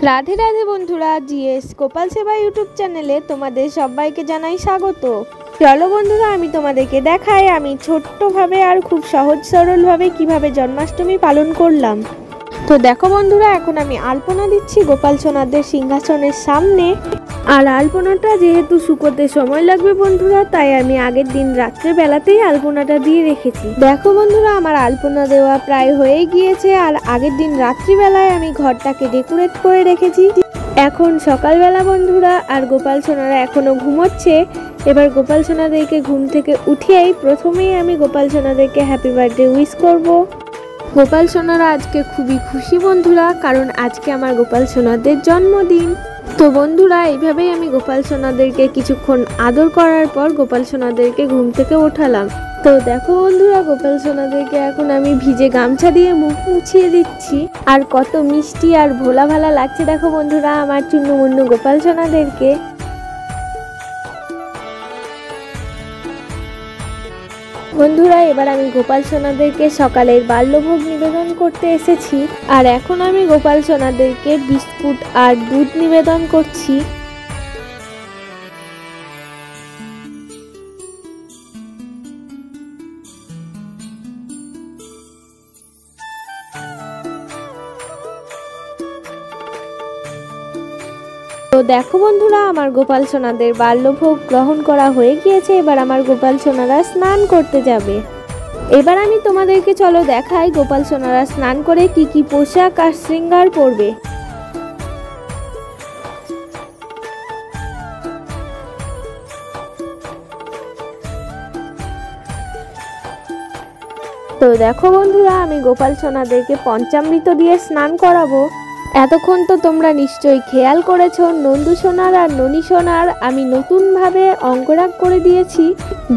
রাধে রাধে বন্ধুরা, জিএস গোপাল সেবা ইউটিউব চ্যানেলে তোমাদের সবাইকে জানাই স্বাগত। চলো বন্ধুরা, আমি তোমাদেরকে দেখাই আমি ছোট্টভাবে আর খুব সহজ সরলভাবে কিভাবে জন্মাষ্টমী পালন করলাম। তো দেখো বন্ধুরা, এখন আমি আলপনা দিচ্ছি গোপাল সোনাদের সিংহাসনের সামনে। আর আলপনাটা যেহেতু শুকোতে সময় লাগবে বন্ধুরা, তাই আমি আগের দিন রাত্রে বেলাতেই আলপনাটা দিয়ে রেখেছি। দেখো বন্ধুরা, আমার আলপনা দেওয়া প্রায় হয়ে গিয়েছে। আর আগের দিন রাত্রিবেলায় আমি ঘরটাকে ডেকোরেট করে রেখেছি। এখন সকালবেলা বন্ধুরা, আর গোপাল সোনারা এখনো ঘুমোচ্ছে। এবার গোপাল সোনাদেরকে ঘুম থেকে উঠিয়েই প্রথমেই আমি গোপাল সোনাদেরকে হ্যাপি বার্থডে উইশ করব। গোপাল সোনারা আজকে খুবই খুশি বন্ধুরা, কারণ আজকে আমার গোপাল সোনাদের জন্মদিন। তো বন্ধুরা, এইভাবেই আমি গোপাল সোনাদেরকে কিছুক্ষণ আদর করার পর গোপাল সোনাদেরকে ঘুম থেকে ওঠালাম। তো দেখো বন্ধুরা, গোপাল সোনাদেরকে এখন আমি ভিজে গামছা দিয়ে মুখ মুছিয়ে দিচ্ছি। আর কত মিষ্টি আর ভোলা ভালা লাগছে দেখো বন্ধুরা আমার চুন্নু মুন্নু গোপাল সোনাদেরকে। বন্ধুরা, এবার আমি গোপাল সোনাদেরকে সকালের বাল্যভোগ নিবেদন করতে এসেছি। আর এখন আমি গোপাল সোনাদেরকে বিস্কুট আর দুধ নিবেদন করছি। তো দেখো বন্ধুরা, আমার গোপাল সোনাদের বাল্যভোগ গ্রহণ করা হয়ে গিয়েছে। এবার আমার গোপাল সোনারা স্নান করতে যাবে। এবার আমি তোমাদেরকে চলো দেখাই গোপাল সোনারা স্নান করে কি কি পোশাক আর শৃঙ্গার পরবে। তো দেখো বন্ধুরা, আমি গোপাল সোনাদেরকে পঞ্চামৃত দিয়ে স্নান করাবো। এতক্ষণ তো তোমরা নিশ্চয়ই খেয়াল করেছো, নন্দু সোনার আর ননী সোনার আমি নতুনভাবে অঙ্গরাগ করে দিয়েছি।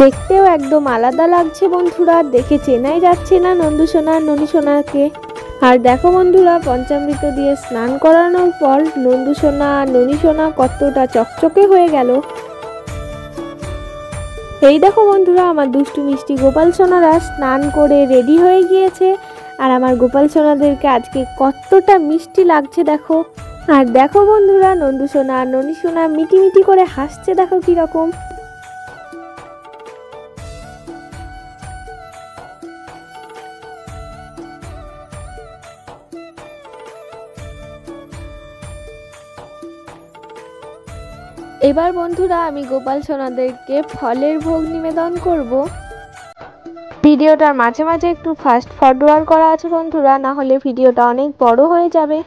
দেখতেও একদম আলাদা লাগছে বন্ধুরা, দেখে চেনাই যাচ্ছে না নন্দু সোনা আর ননী সোনাকে। আর দেখো বন্ধুরা, পঞ্চামৃত দিয়ে স্নান করানোর পর নন্দু সোনা আর ননী সোনা কতটা চকচকে হয়ে গেল। এই দেখো বন্ধুরা, আমার দুষ্টু মিষ্টি গোপাল সোনারা স্নান করে রেডি হয়ে গিয়েছে। আর আমার গোপাল সোনাদেরকে আজকে কতটা মিষ্টি লাগছে দেখো। আর দেখো বন্ধুরা, নন্দু সোনা আর ননী সোনা মিটি করে হাসছে দেখো কিরকম। এবার বন্ধুরা, আমি গোপাল সোনাদেরকে ফলের ভোগ নিবেদন করব। ভিডিওটার মাঝে মাঝে একটু ফাস্ট ফরওয়ার্ড করা আছে বন্ধুরা, না হলে ভিডিওটা অনেক বড় হয়ে যাবে।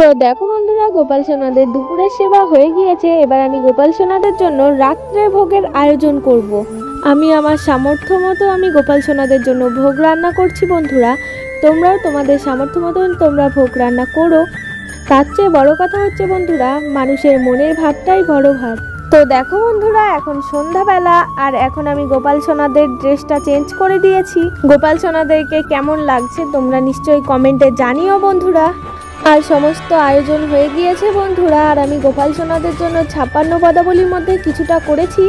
তো দেখো বন্ধুরা, গোপাল সোনাদের দুপুরের সেবা হয়ে গিয়েছে। এবার আমি গোপাল সোনাদের জন্য রাত্রে ভোগের আয়োজন করব। আমি আমার সামর্থ্য মতো আমি গোপাল সোনাদের জন্য ভোগ রান্না করছি বন্ধুরা। তোমরাও তোমাদের সামর্থ্য মতন তোমরা ভোগ রান্না করো। তার চেয়ে বড় কথা হচ্ছে বন্ধুরা, মানুষের মনের ভাবটাই বড় ভাব। তো দেখো বন্ধুরা, এখন সন্ধ্যাবেলা। আর এখন আমি গোপাল সোনাদের ড্রেসটা চেঞ্জ করে দিয়েছি। গোপাল সোনাদেরকে কেমন লাগছে তোমরা নিশ্চয়ই কমেন্টে জানিও বন্ধুরা। আর সমস্ত আয়োজন হয়ে গিয়েছে বন্ধুরা। আর আমি গোপাল সোনাদের জন্য 56 পদাবলীর মধ্যে কিছুটা করেছি।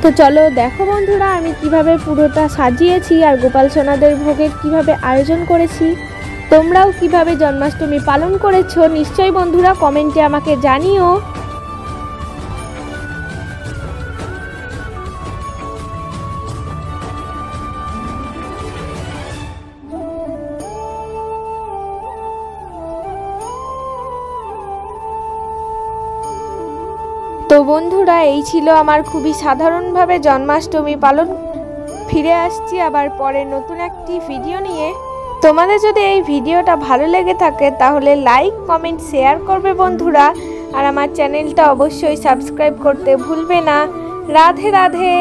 তো চলো দেখো বন্ধুরা, আমি কিভাবে পুরোটা সাজিয়েছি আর গোপাল সোনাদের ভোগের কিভাবে আয়োজন করেছি। তোমরাও কিভাবে জন্মাষ্টমী পালন করেছো নিশ্চয়ই বন্ধুরা কমেন্টে আমাকে জানিও। তো বন্ধুরা, এই ছিল আমার খুবই সাধারণভাবে জন্মাষ্টমী পালন। ফিরে আসছি আবার পরে নতুন একটি ভিডিও নিয়ে। তোমাদের যদি এই ভিডিওটা ভালো লেগে থাকে তাহলে লাইক কমেন্ট শেয়ার করবে বন্ধুরা। আর আমার চ্যানেলটা অবশ্যই সাবস্ক্রাইব করতে ভুলবে না। রাধে রাধে।